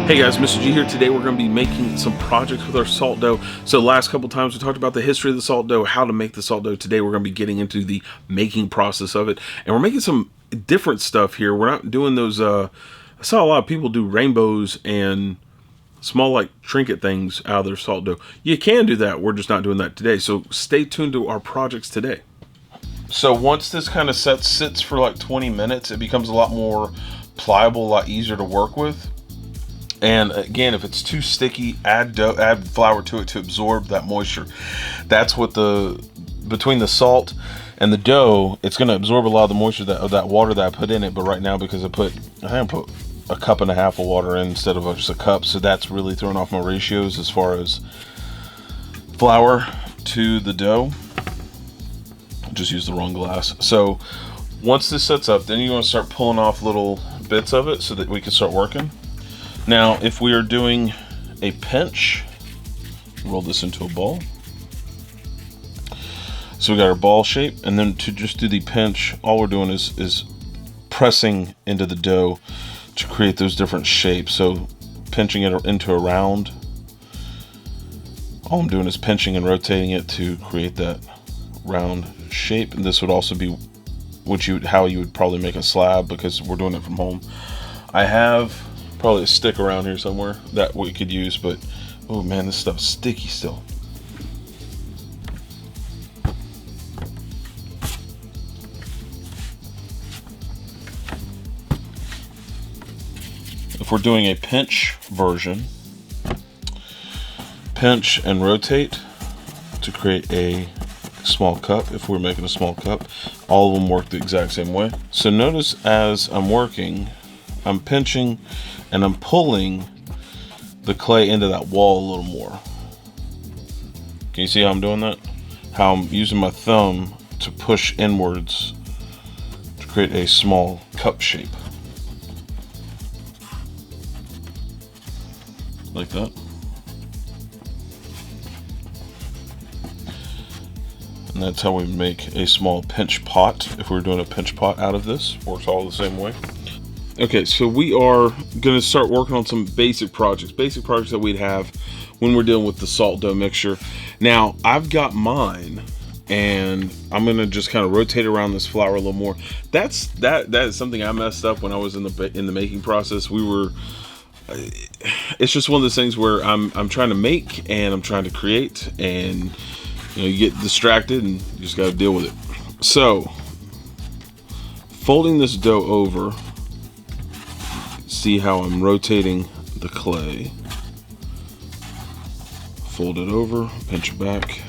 Hey guys, Mr. G here. Today we're going to be making some projects with our salt dough. So last couple times we talked about the history of the salt dough, how to make the salt dough. Today we're going to be getting into the making process of it. And we're making some different stuff here. We're not doing those, I saw a lot of people do rainbows and small like trinket things out of their salt dough. You can do that. We're just not doing that today. So stay tuned to our projects today. So once this kind of sits for like 20 minutes, it becomes a lot more pliable, a lot easier to work with. And again, if it's too sticky, add flour to it to absorb that moisture. That's what between the salt and the dough, it's going to absorb a lot of the moisture of that water that I put in it. But right now, because I put a cup and a half of water in instead of just a cup, so that's really throwing off my ratios as far as flour to the dough. Just used the wrong glass. So once this sets up, then you want to start pulling off little bits of it so that we can start working. Now, if we are doing a pinch, roll this into a ball. So we got our ball shape, and then to just do the pinch, all we're doing is pressing into the dough to create those different shapes. So pinching it into a round. All I'm doing is pinching and rotating it to create that round shape. And this would also be how you would probably make a slab, because we're doing it from home. I have probably a stick around here somewhere that we could use, but oh man, this stuff's sticky still. If we're doing a pinch version, pinch and rotate to create a small cup. If we're making a small cup, all of them work the exact same way. So notice as I'm working, I'm pinching and I'm pulling the clay into that wall a little more. Can you see how I'm doing that? How I'm using my thumb to push inwards to create a small cup shape. Like that. And that's how we make a small pinch pot. If we're doing a pinch pot out of this, works all the same way. Okay, so we are going to start working on some basic projects that we'd have when we're dealing with the salt dough mixture. Now, I've got mine, and I'm going to just kind of rotate around this flour a little more. That is something I messed up when I was in the making process. It's just one of those things where I'm trying to make and I'm trying to create, and you get distracted and you just got to deal with it. So, folding this dough over. See how I'm rotating the clay. Fold it over, pinch it back.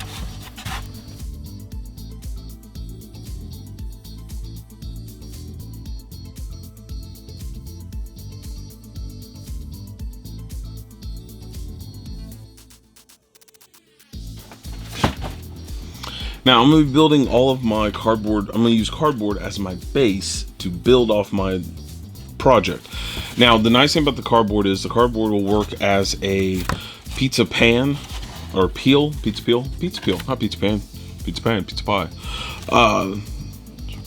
Now I'm going to be building all of my cardboard. I'm going to use cardboard as my base to build off my project. Now, the nice thing about the cardboard is the cardboard will work as a pizza pan or peel, pizza peel, not pizza pan, pizza pie.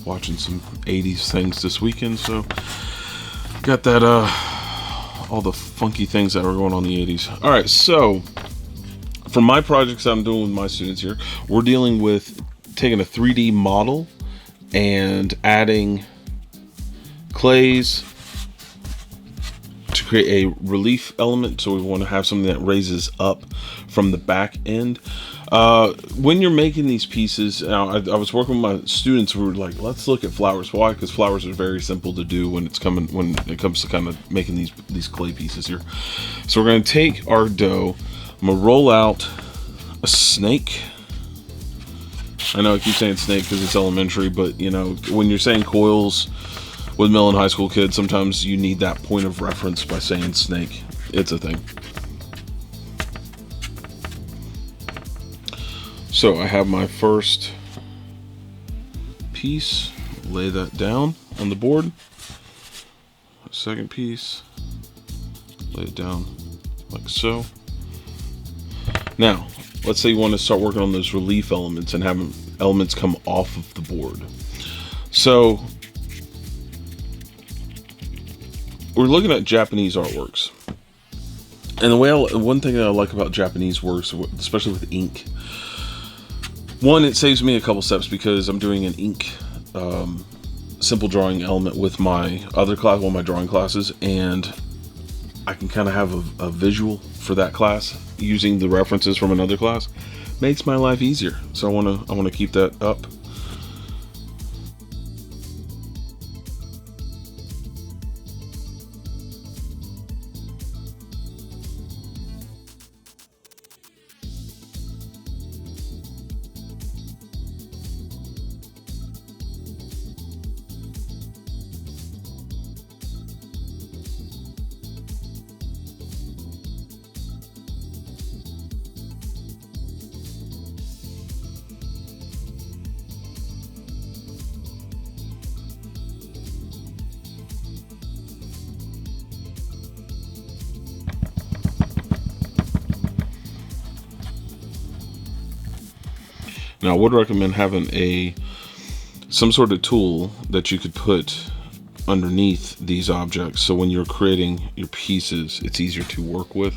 Watching some 80s things this weekend, so got that, all the funky things that are going on in the 80s. All right, so for my projects that I'm doing with my students here, we're dealing with taking a 3D model and adding clays to create a relief element. So we want to have something that raises up from the back end. When you're making these pieces, now I was working with my students who were like, let's look at flowers. Why? Because flowers are very simple to do when it comes to kind of making these clay pieces here. So we're going to take our dough. I'm going to roll out a snake. I know I keep saying snake because it's elementary, but when you're saying coils with middle and high school kids, sometimes you need that point of reference by saying snake. It's a thing. So I have my first piece. Lay that down on the board. Second piece. Lay it down like so. Now, let's say you want to start working on those relief elements and having elements come off of the board. So we're looking at Japanese artworks. And one thing that I like about Japanese works, especially with ink, one, it saves me a couple steps because I'm doing an ink simple drawing element with my other class, one of my drawing classes, and I can kind of have a visual for that class using the references from another class. Makes my life easier, so I want to keep that up. Now, I would recommend having some sort of tool that you could put underneath these objects, so when you're creating your pieces, it's easier to work with.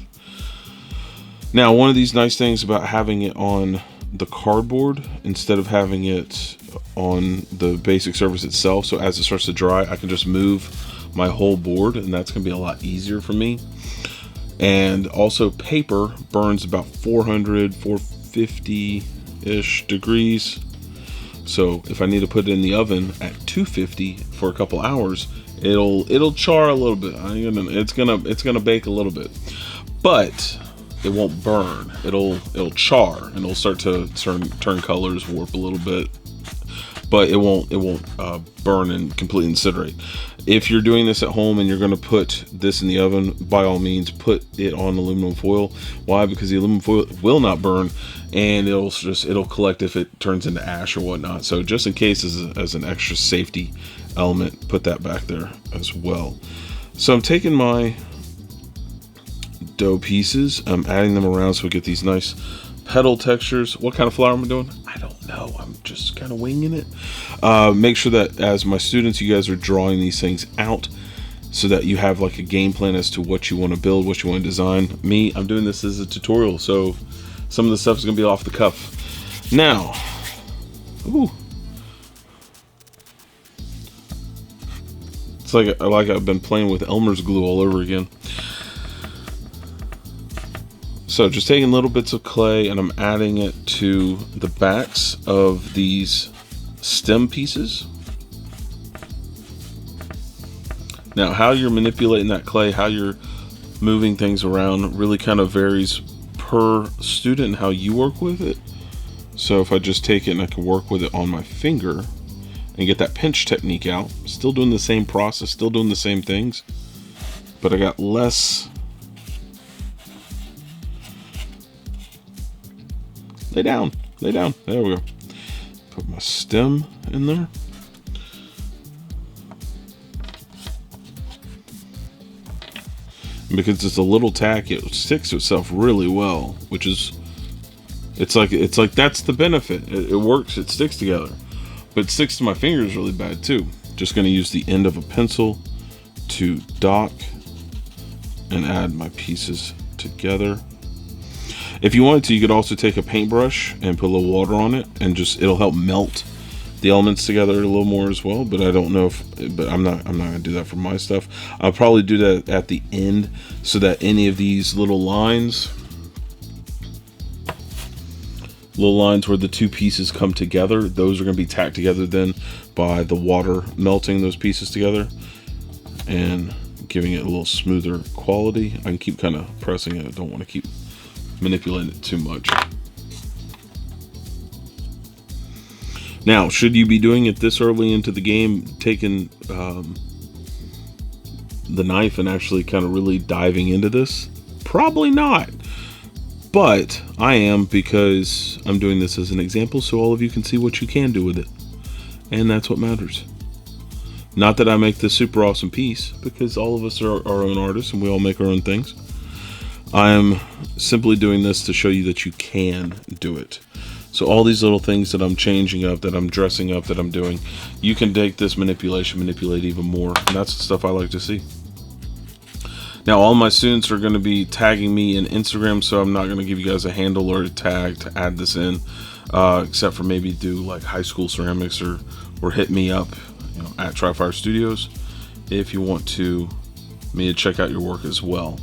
Now, one of these nice things about having it on the cardboard instead of having it on the basic surface itself, so as it starts to dry, I can just move my whole board, and that's going to be a lot easier for me. And also, paper burns about 450-ish degrees, so if I need to put it in the oven at 250 for a couple hours, it'll char a little bit. It's gonna bake a little bit, but it won't burn. It'll char and it'll start to turn colors, warp a little bit, but it won't burn and completely incinerate. If you're doing this at home and you're going to put this in the oven, by all means put it on aluminum foil. Why? Because the aluminum foil will not burn, and it'll collect if it turns into ash or whatnot. So just in case, as an extra safety element, put that back there as well. So I'm taking my dough pieces, I'm adding them around so we get these nice petal textures. What kind of flower am I doing? I don't know. I'm just kind of winging it. Make sure that as my students, you guys are drawing these things out so that you have like a game plan as to what you want to build, what you want to design. Me, I'm doing this as a tutorial, so some of the stuff is going to be off the cuff. Now, ooh, it's like I've been playing with Elmer's glue all over again. So just taking little bits of clay and I'm adding it to the backs of these stem pieces. Now, how you're manipulating that clay, how you're moving things around really kind of varies per student and how you work with it. So if I just take it and I can work with it on my finger and get that pinch technique out, still doing the same process, still doing the same things, but I got less. Lay down, there we go. Put my stem in there. And because it's a little tack, it sticks to itself really well, which is, it's like that's the benefit. It works, it sticks together, but it sticks to my fingers really bad too. Just gonna use the end of a pencil to dock and add my pieces together. If you wanted to, you could also take a paintbrush and put a little water on it, and it'll help melt the elements together a little more as well. But I don't know but I'm not gonna do that for my stuff. I'll probably do that at the end so that any of these little lines where the two pieces come together, those are gonna be tacked together then by the water melting those pieces together and giving it a little smoother quality. I can keep kind of pressing it. I don't want to keep manipulating it too much. Now, should you be doing it this early into the game, taking the knife and actually kind of really diving into this? Probably not. But I am, because I'm doing this as an example so all of you can see what you can do with it. And that's what matters. Not that I make this super awesome piece, because all of us are our own artists and we all make our own things. I am simply doing this to show you that you can do it. So all these little things that I'm changing up, that I'm dressing up, that I'm doing, you can take this manipulate even more. And that's the stuff I like to see. Now, all my students are going to be tagging me in Instagram, so I'm not going to give you guys a handle or a tag to add this in, except for maybe do like high school ceramics, or hit me up, at Trifire Studios if you want me to check out your work as well.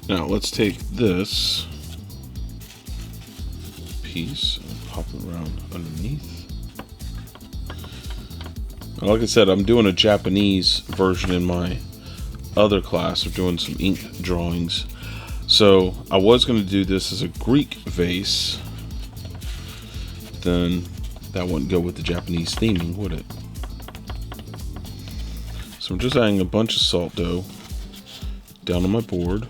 Now let's take this piece and pop it around underneath. Like I said, I'm doing a Japanese version in my other class. I'm doing some ink drawings. So I was going to do this as a Greek vase. Then that wouldn't go with the Japanese theming, would it? So I'm just adding a bunch of salt dough down on my board.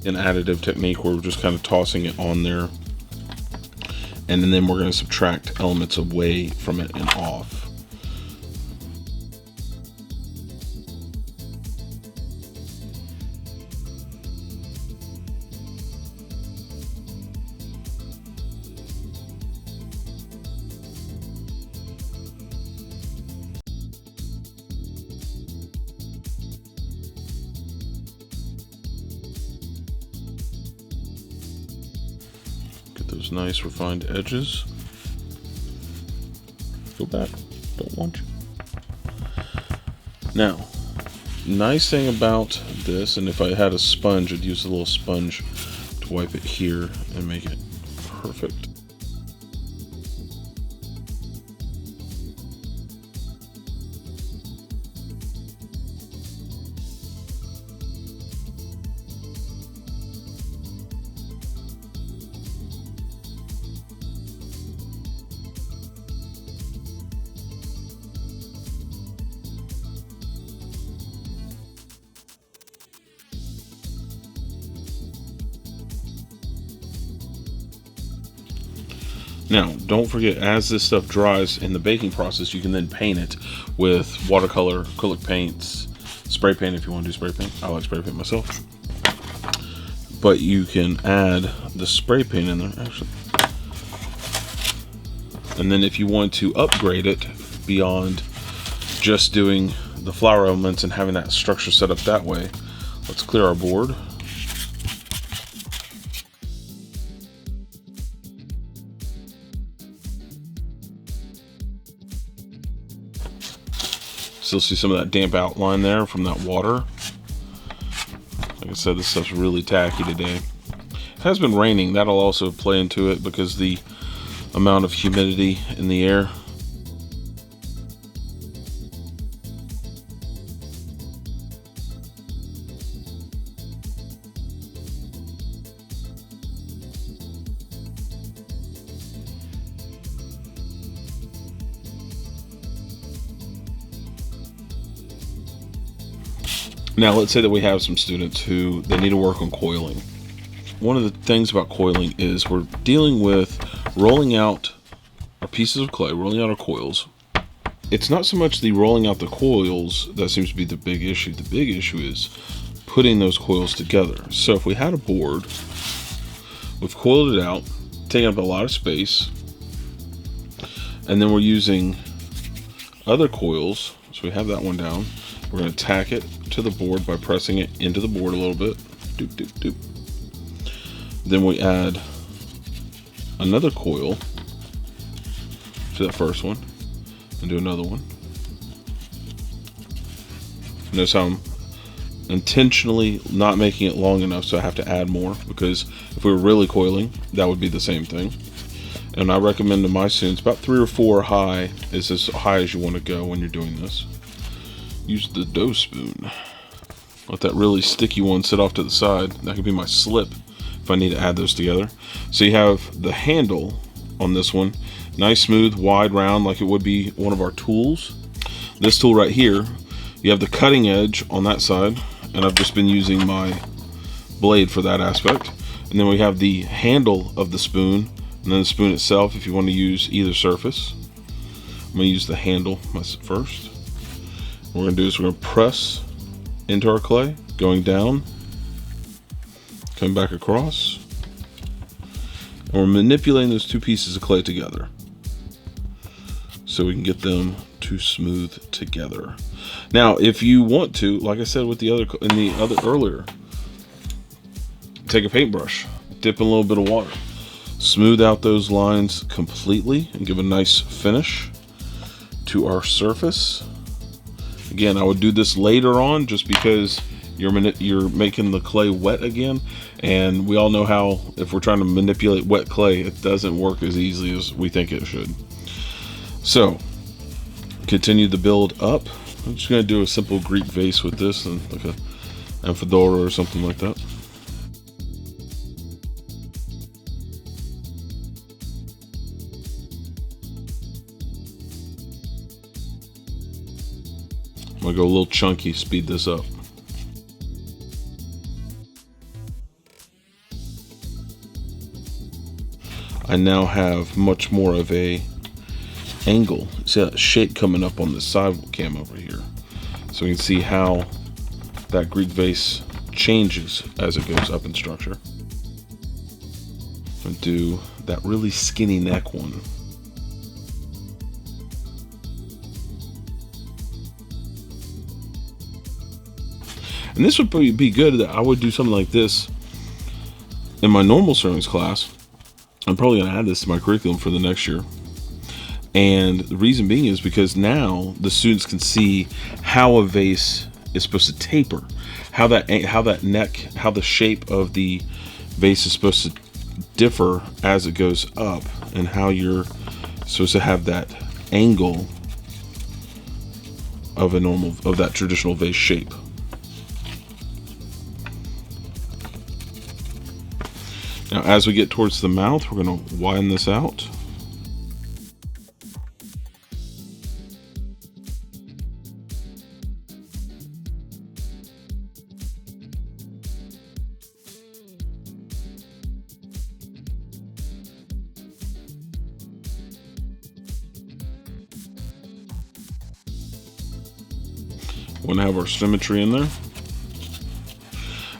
An additive technique where we're just kind of tossing it on there, and then we're going to subtract elements away from it and off. Those nice refined edges. Go back, don't want you. Now, nice thing about this, and if I had a sponge, I'd use a little sponge to wipe it here and make it perfect. Now, don't forget, as this stuff dries in the baking process, you can then paint it with watercolor, acrylic paints, spray paint if you want to do spray paint. I like spray paint myself. But you can add the spray paint in there, actually. And then if you want to upgrade it beyond just doing the flower elements and having that structure set up that way, let's clear our board. Still see some of that damp outline there from that water. Like I said, this stuff's really tacky today. It has been raining. That'll also play into it because the amount of humidity in the air. Now, let's say that we have some students who they need to work on coiling. One of the things about coiling is we're dealing with rolling out our pieces of clay, rolling out our coils. It's not so much the rolling out the coils that seems to be the big issue. The big issue is putting those coils together. So if we had a board, we've coiled it out, taking up a lot of space, and then we're using other coils. So we have that one down. We're going to tack it to the board by pressing it into the board a little bit. Doop, doop, doop. Then we add another coil to that first one and do another one. Notice how I'm intentionally not making it long enough, so I have to add more, because if we were really coiling, that would be the same thing. And I recommend to my students about 3 or 4 high is as high as you want to go when you're doing this. Use the dough spoon. Let that really sticky one sit off to the side. That could be my slip if I need to add those together. So you have the handle on this one, nice, smooth, wide, round, like it would be one of our tools. This tool right here, you have the cutting edge on that side, and I've just been using my blade for that aspect. And then we have the handle of the spoon, and then the spoon itself if you want to use either surface. I'm going to use the handle first. What we're going to do is we're going to press into our clay, going down, come back across, and we're manipulating those 2 pieces of clay together so we can get them to smooth together. Now, if you want to, like I said with the other earlier, take a paintbrush, dip in a little bit of water, smooth out those lines completely, and give a nice finish to our surface. Again, I would do this later on just because you're making the clay wet again, and we all know how if we're trying to manipulate wet clay, it doesn't work as easily as we think it should. So continue the build up. I'm just going to do a simple Greek vase with this, and like a amphidora or something like that. I'm going to go a little chunky, speed this up. I now have much more of a angle. See that shape coming up on the side cam over here. So we can see how that Greek vase changes as it goes up in structure. And do that really skinny neck one. And this would probably be good that I would do something like this in my normal ceramics class. I'm probably going to add this to my curriculum for the next year. And the reason being is because now the students can see how a vase is supposed to taper, how the shape of the vase is supposed to differ as it goes up, and how you're supposed to have that angle of that traditional vase shape. Now, as we get towards the mouth, we're going to widen this out. We're going to have our symmetry in there.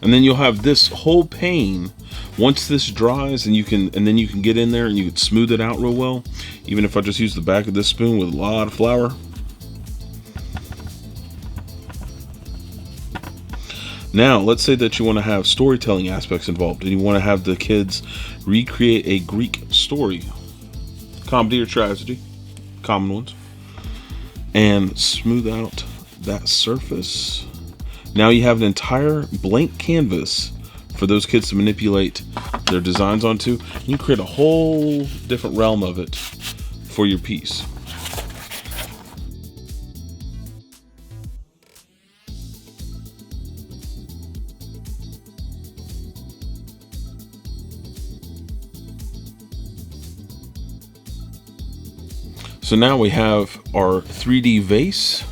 And then you'll have this whole pane. Once this dries, and then you can get in there and you can smooth it out real well. Even if I just use the back of this spoon with a lot of flour. Now, let's say that you want to have storytelling aspects involved, and you want to have the kids recreate a Greek story, comedy or tragedy, common ones, and smooth out that surface. Now you have an entire blank canvas for those kids to manipulate their designs onto. You create a whole different realm of it for your piece. So now we have our 3D vase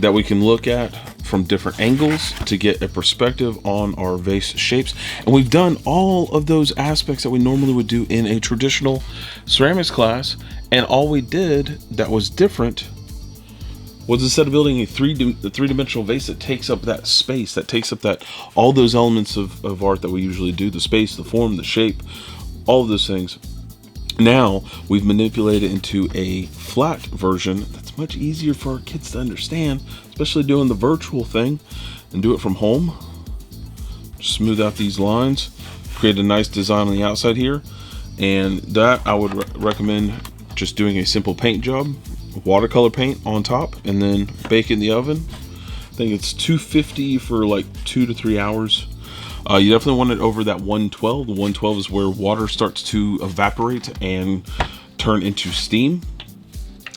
that we can look at from different angles to get a perspective on our vase shapes. And we've done all of those aspects that we normally would do in a traditional ceramics class. And all we did that was different was, instead of building a three-dimensional vase that takes up that space, that takes up that all those elements of art that we usually do, the space, the form, the shape, all of those things, now we've manipulated into a flat version that's much easier for our kids to understand, especially doing the virtual thing and do it from home. Just smooth out these lines, create a nice design on the outside here, and that I would recommend just doing a simple paint job, watercolor paint on top, and then bake in the oven. I think it's 250 for like 2 to 3 hours. You definitely want it over that 112. The 112 is where water starts to evaporate and turn into steam.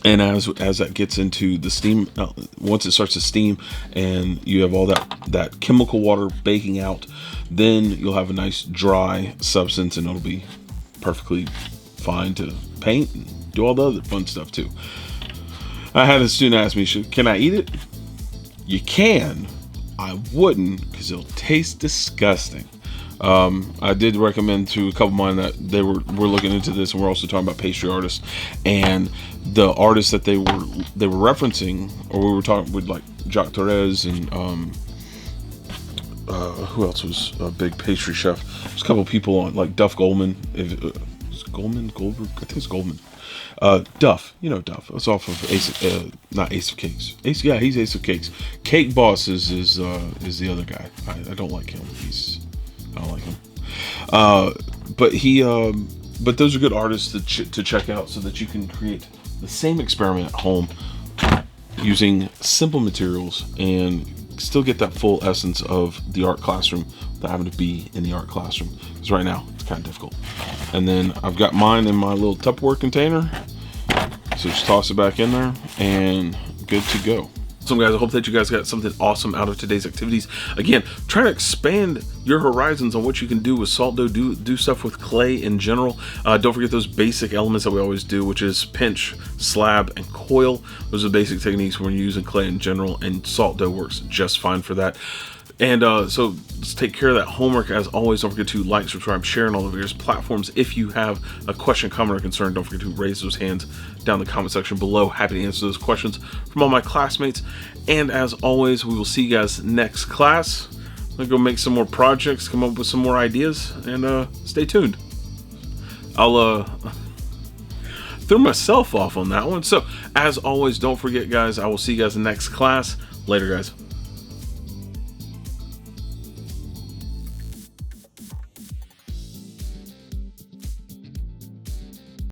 And as that gets into the steam, once it starts to steam and you have all that chemical water baking out, then you'll have a nice dry substance, and it'll be perfectly fine to paint and do all the other fun stuff too. I had a student ask me, can I eat it? You can. I wouldn't, because it'll taste disgusting. I did recommend to a couple of mine that we're looking into this, and we're also talking about pastry artists, and the artists that they were referencing, or we were talking with, like Jacques Torres and who else was a big pastry chef? There's a couple of people on, like Duff Goldman. Goldberg? I think it's Goldman. Duff, you know Duff. It's off of not Ace of Cakes. Yeah, he's Ace of Cakes. Cake Boss is the other guy. I don't like him. I don't like him. But those are good artists to check out, so that you can create the same experiment at home using simple materials and still get that full essence of the art classroom without having to be in the art classroom. Because right now it's kind of difficult. And then I've got mine in my little Tupperware container, so just toss it back in there and good to go. So guys, I hope that you guys got something awesome out of today's activities. Again, try to expand your horizons on what you can do with salt dough, do stuff with clay in general. Don't forget those basic elements that we always do, which is pinch, slab, and coil. Those are the basic techniques when you're using clay in general, and salt dough works just fine for that. And so let's take care of that homework. As always, don't forget to like, subscribe, share on all the various platforms. If you have a question, comment, or concern, don't forget to raise those hands down in the comment section below. Happy to answer those questions from all my classmates. And as always, we will see you guys next class. I'm gonna go make some more projects, come up with some more ideas, and stay tuned. I'll threw myself off on that one. So as always, don't forget guys, I will see you guys in the next class. Later guys.